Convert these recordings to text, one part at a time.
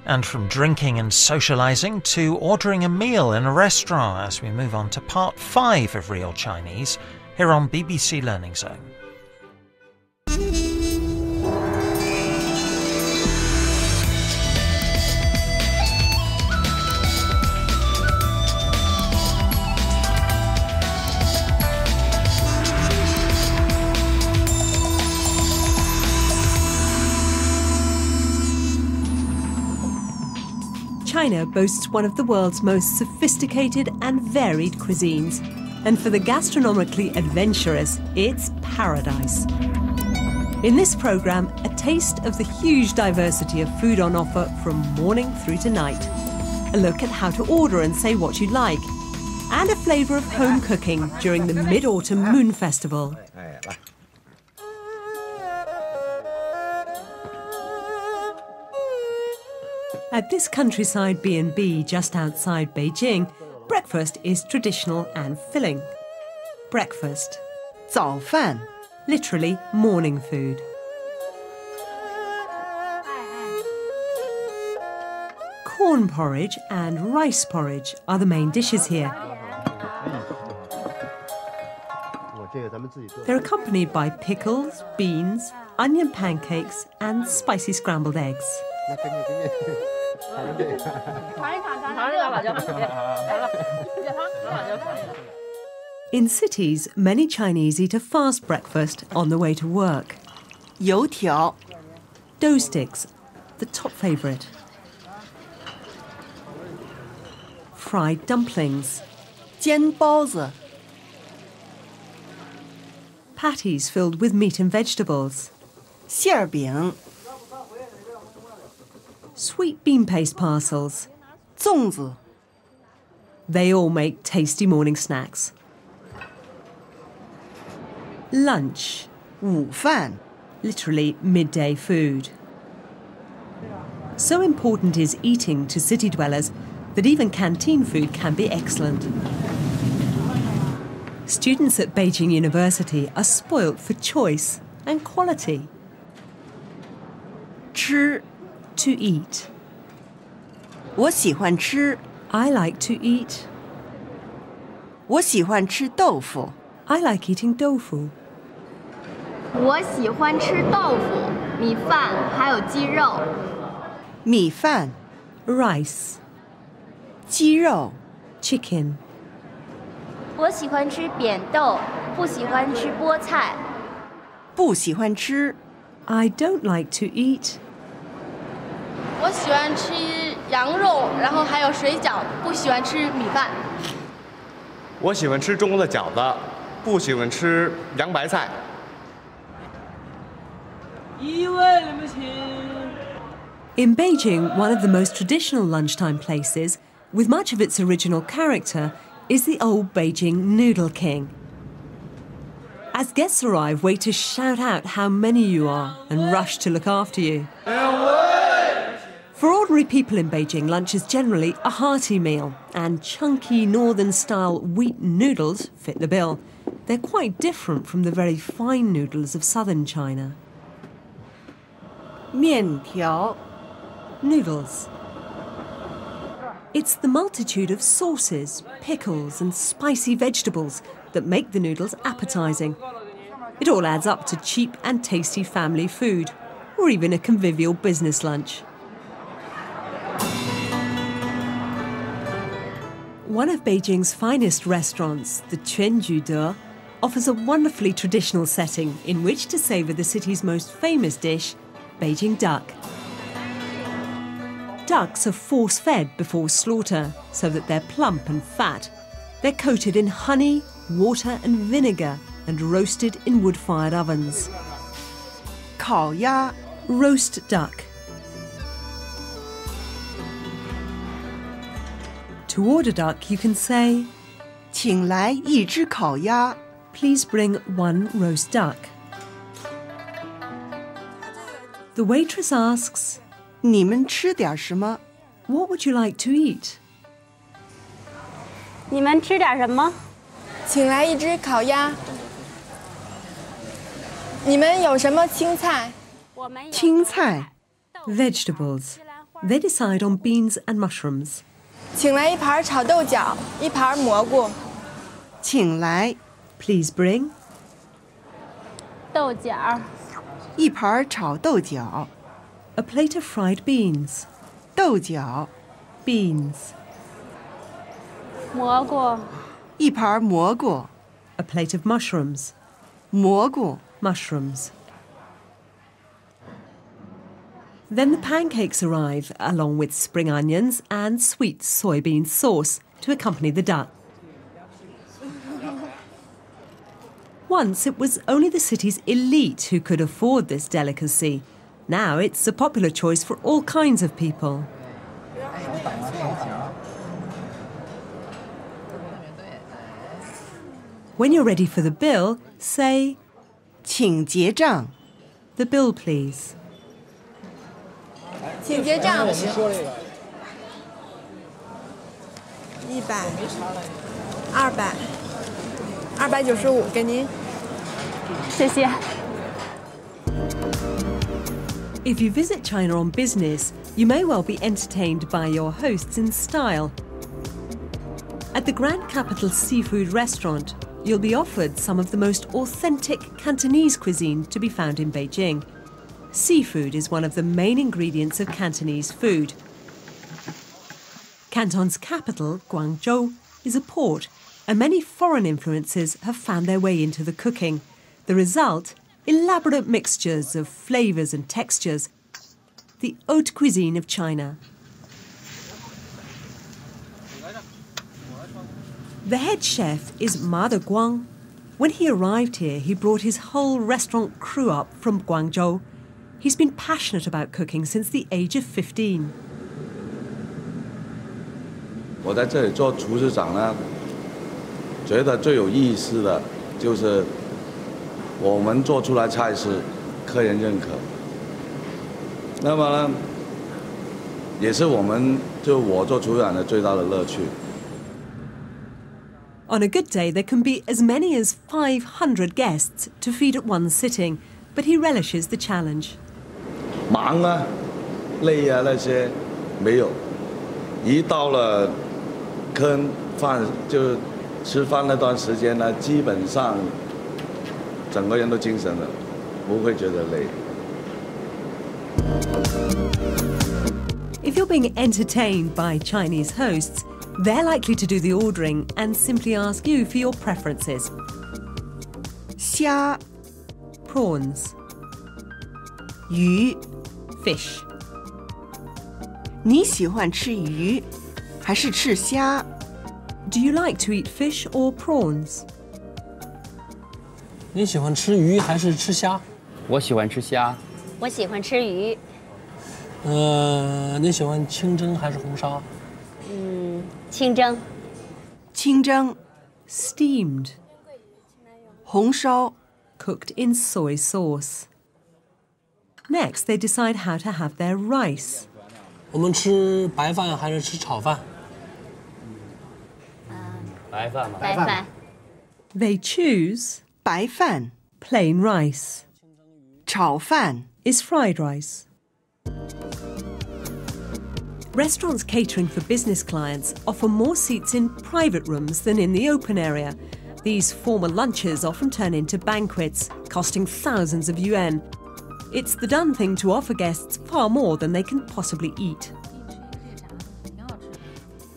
And from drinking and socialising to ordering a meal in a restaurant as we move on to part 5 of Real Chinese here on BBC Learning Zone. China boasts one of the world's most sophisticated and varied cuisines. And for the gastronomically adventurous, it's paradise. In this programme, a taste of the huge diversity of food on offer from morning through to night. A look at how to order and say what you'd like. And a flavour of home cooking during the Mid-Autumn Moon Festival. At this countryside B&B just outside Beijing, breakfast is traditional and filling. Breakfast. 早饭. Literally morning food. Corn porridge and rice porridge are the main dishes here. They're accompanied by pickles, beans, onion pancakes and spicy scrambled eggs. In cities, many Chinese eat a fast breakfast on the way to work. 油条. Dough sticks, the top favourite. Fried dumplings. 煎包子. Patties filled with meat and vegetables. 馅儿饼. Sweet bean paste parcels. 粽子. They all make tasty morning snacks. Lunch. 午饭. Literally midday food. So important is eating to city dwellers that even canteen food can be excellent. Students at Beijing University are spoilt for choice and quality. 吃. To eat. 我喜欢吃. I like to eat. 我喜欢吃豆腐. I like eating tofu. 我喜欢吃豆腐、米饭，还有鸡肉。米饭. Rice. 鸡肉. Chicken. 我喜欢吃扁豆，不喜欢吃菠菜。不喜欢吃. I don't like to eat. 我喜欢吃羊肉，然后还有水饺，不喜欢吃米饭。我喜欢吃中国的饺子，不喜欢吃洋白菜。In Beijing, one of the most traditional lunchtime places, with much of its original character, is the old Beijing Noodle King. As guests arrive, waiters shout out how many you are and rush to look after you. For ordinary people in Beijing, lunch is generally a hearty meal, and chunky northern-style wheat noodles fit the bill. They're quite different from the very fine noodles of southern China. 面条. Noodles. It's the multitude of sauces, pickles and spicy vegetables that make the noodles appetising. It all adds up to cheap and tasty family food, or even a convivial business lunch. One of Beijing's finest restaurants, the tuantdt, offers a wonderfully traditional setting in which to savour the city's most famous dish, Beijing duck. Ducks are force-fed before slaughter so that they're plump and fat. They're coated in honey, water and vinegar and roasted in wood-fired ovens. 烤鸭. Roast duck. To order duck, you can say, 请来一只烤鸭. Please bring one roast duck. The waitress asks, 你们吃点什么? What would you like to eat? 你们吃点什么？请来一只烤鸭。你们有什么青菜？青菜. Vegetables. They decide on beans and mushrooms. 请来一盘炒豆角，一盘蘑菇。请来 Please bring 豆角、一盘炒豆角， a plate of fried beans, 豆角， beans, 蘑菇、一盘蘑菇， a plate of mushrooms, 蘑菇， mushrooms. Then the pancakes arrive, along with spring onions and sweet soybean sauce to accompany the duck. Once it was only the city's elite who could afford this delicacy. Now it's a popular choice for all kinds of people. When you're ready for the bill, say, 请结账， the bill please. 请结账。100、200、295，给您。谢谢。 If you visit China on business, you may well be entertained by your hosts in style. At the Grand Capital's seafood restaurant, you'll be offered some of the most authentic Cantonese cuisine to be found in Beijing. Seafood is one of the main ingredients of Cantonese food. Canton's capital, Guangzhou, is a port, and many foreign influences have found their way into the cooking. The result? Elaborate mixtures of flavours and textures. The haute cuisine of China. The head chef is Ma De Guang. When he arrived here, he brought his whole restaurant crew up from Guangzhou. He's been passionate about cooking since the age of 15. 我在这里做厨师长呢，觉得最有意思的就是我们做出来菜式，客人认可。那么呢，也是我做厨师长的最大的乐趣。 On a good day, there can be as many as 500 guests to feed at one sitting, but he relishes the challenge. 忙啊，累啊那些没有，一到了就吃饭那段时间呢，基本上整个人都精神了，不会觉得累。 If you're being entertained by Chinese hosts, they're likely to do the ordering and simply ask you for your preferences. 虾、 Prawns, 鱼， fish. 你喜欢吃鱼还是吃虾？ Do you like to eat fish or prawns? 你喜欢吃鱼还是吃虾？我喜欢吃虾。我喜欢吃鱼。你喜欢清蒸还是红烧？清蒸。清蒸、 Steamed, 红烧、 cooked in soy sauce. Next, they decide how to have their rice. 我们吃白饭还是吃炒饭？白饭嘛。白饭。 They choose 白饭、 plain rice. 炒饭、 Is fried rice. Restaurants catering for business clients offer more seats in private rooms than in the open area. These formal lunches often turn into banquets, costing thousands of yuan. It's the done thing to offer guests far more than they can possibly eat.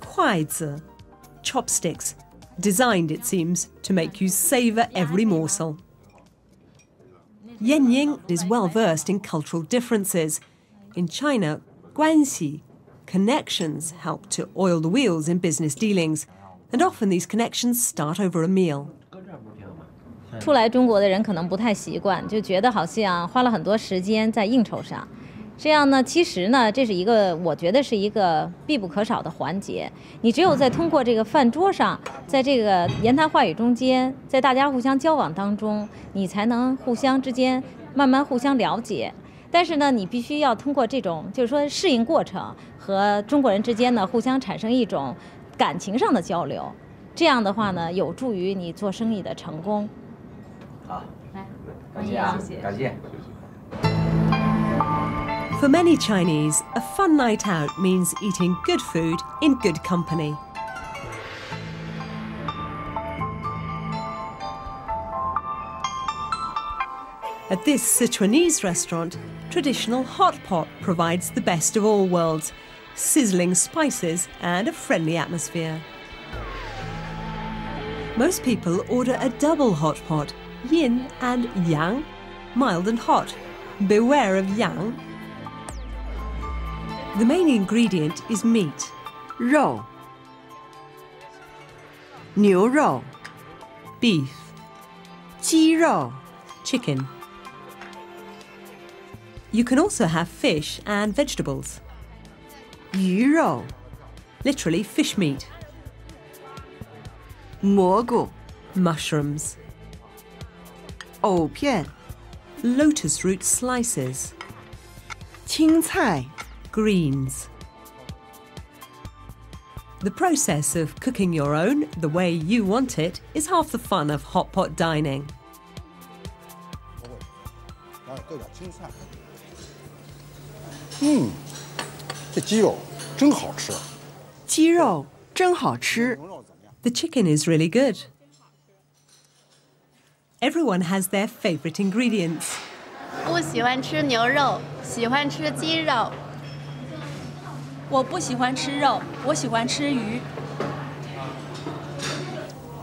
筷子, chopsticks, designed, it seems, to make you savour every morsel. Ying is well versed in cultural differences. In China, 关系, connections help to oil the wheels in business dealings, and often these connections start over a meal. 初来中国的人可能不太习惯，就觉得好像花了很多时间在应酬上。这样呢，其实呢，这是一个我觉得是一个必不可少的环节。你只有在通过这个饭桌上，在这个言谈话语中间，在大家互相交往当中，你才能互相之间慢慢互相了解。但是呢，你必须要通过这种就是说适应过程和中国人之间呢互相产生一种感情上的交流。这样的话呢，有助于你做生意的成功。好，来，感谢啊，感谢。For many Chinese, a fun night out means eating good food in good company. At this Sichuanese restaurant, traditional hot pot provides the best of all worlds, sizzling spices and a friendly atmosphere. Most people order a double hot pot, yin and yang, mild and hot. Beware of yang. The main ingredient is meat. 肉 牛肉 Beef. 鸡肉 Chicken. You can also have fish and vegetables. 鱼肉 Literally fish meat. 蘑菇 Mushrooms. 藕片 Lotus root slices. 青菜 Greens. The process of cooking your own the way you want it is half the fun of hot pot dining. 这鸡肉真好吃。鸡肉真好吃。 The chicken is really good. Everyone has their favourite ingredients. 不喜欢吃牛肉，喜欢吃鸡肉。我不喜欢吃肉，我喜欢吃鱼。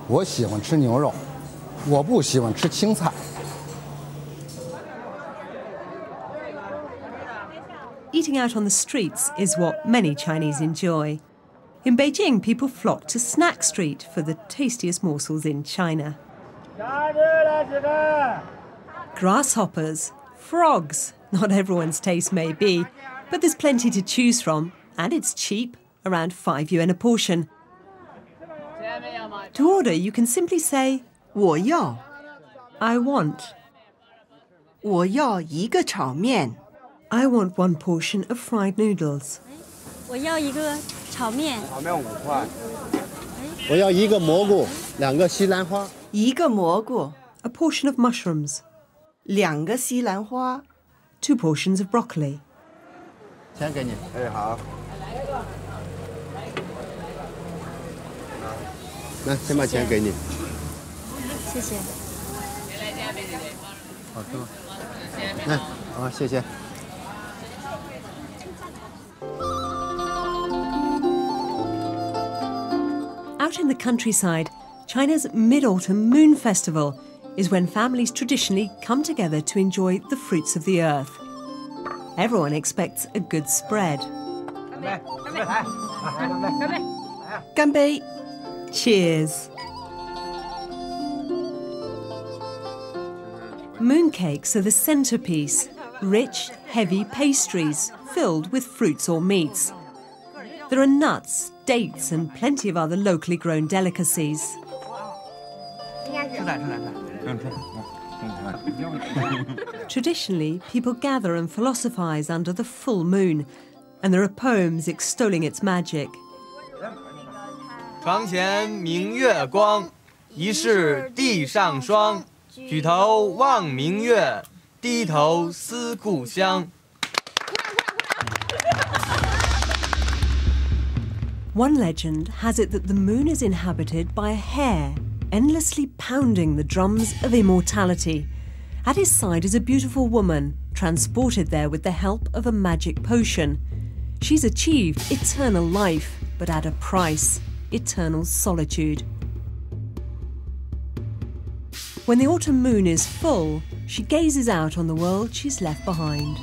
我喜欢吃牛肉，我不喜欢吃青菜。 Eating out on the streets is what many Chinese enjoy. In Beijing, people flock to Snack Street for the tastiest morsels in China. Grasshoppers, frogs, not everyone's taste may be, but there's plenty to choose from, and it's cheap, around 5 yuan a portion. To order, you can simply say, 我要 I want. 我要一个炒面。 I want 1 portion of fried noodles. 我要一个炒面。炒面5块。我要一个蘑菇，2个西兰花。一个蘑菇。 A portion of mushrooms. 2个西兰花。 2 portions of broccoli. 钱给你。哎，好。来，先把钱给你。谢谢。好吃吗？来，好，谢谢。 Out in the countryside, China's Mid-Autumn Moon Festival is when families traditionally come together to enjoy the fruits of the earth. Everyone expects a good spread. 干杯 Cheers! Mooncakes are the centerpiece, rich, heavy pastries filled with fruits or meats. There are nuts, dates and plenty of other locally grown delicacies. Traditionally, people gather and philosophize under the full moon, and there are poems extolling its magic. 床前明月光，疑是地上霜。举头望明月，低头思故乡。 One legend has it that the moon is inhabited by a hare, endlessly pounding the drums of immortality. At his side is a beautiful woman, transported there with the help of a magic potion. She's achieved eternal life, but at a price, eternal solitude. When the autumn moon is full, she gazes out on the world she's left behind.